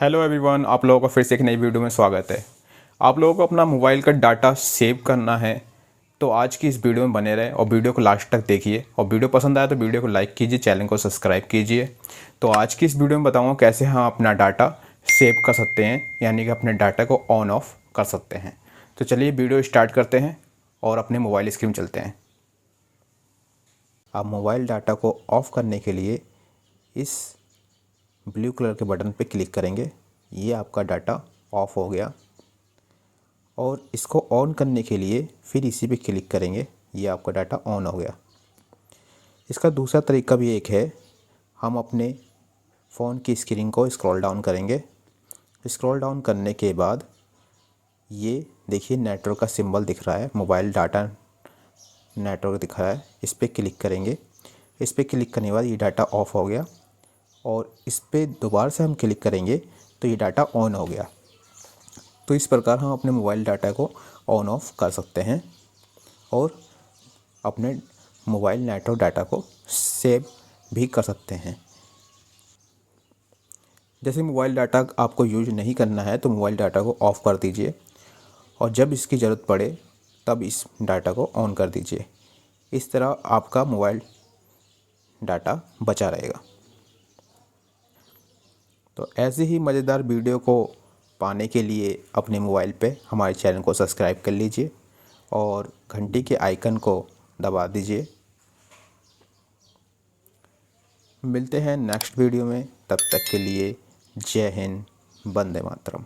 Hello everyone, आप लोगों का फिर से एक नई वीडियो में स्वागत है। आप लोगों को अपना मोबाइल का डाटा सेव करना है तो आज की इस वीडियो में बने रहें और वीडियो को लास्ट तक देखिए। और वीडियो पसंद आया तो वीडियो को लाइक कीजिए, चैनल को सब्सक्राइब कीजिए। तो आज की इस वीडियो में बताऊँगा कैसे हम अपना डाटा सेव कर सकते हैं, यानी कि अपने डाटा को ऑन ऑफ कर सकते हैं। तो चलिए वीडियो स्टार्ट करते हैं और अपने मोबाइल स्क्रीन चलते हैं। आप मोबाइल डाटा को ऑफ़ करने के लिए इस ब्लू कलर के बटन पे क्लिक करेंगे। ये आपका डाटा ऑफ हो गया। और इसको ऑन करने के लिए फिर इसी पे क्लिक करेंगे। ये आपका डाटा ऑन हो गया। इसका दूसरा तरीका भी एक है। हम अपने फ़ोन की स्क्रीन को स्क्रॉल डाउन करेंगे। स्क्रॉल डाउन करने के बाद ये देखिए नेटवर्क का सिंबल दिख रहा है, मोबाइल डाटा नेटवर्क दिख रहा है। इस पर क्लिक करेंगे। इस पर क्लिक करने के बाद ये डाटा ऑफ हो गया और इस पर दोबारा से हम क्लिक करेंगे तो ये डाटा ऑन हो गया। तो इस प्रकार हम अपने मोबाइल डाटा को ऑन ऑफ कर सकते हैं और अपने मोबाइल नेटवर्क डाटा को सेव भी कर सकते हैं। जैसे मोबाइल डाटा आपको यूज नहीं करना है तो मोबाइल डाटा को ऑफ़ कर दीजिए और जब इसकी ज़रूरत पड़े तब इस डाटा को ऑन कर दीजिए। इस तरह आपका मोबाइल डाटा बचा रहेगा। तो ऐसे ही मज़ेदार वीडियो को पाने के लिए अपने मोबाइल पे हमारे चैनल को सब्सक्राइब कर लीजिए और घंटी के आइकन को दबा दीजिए। मिलते हैं नेक्स्ट वीडियो में, तब तक के लिए जय हिंद, वंदे मातरम।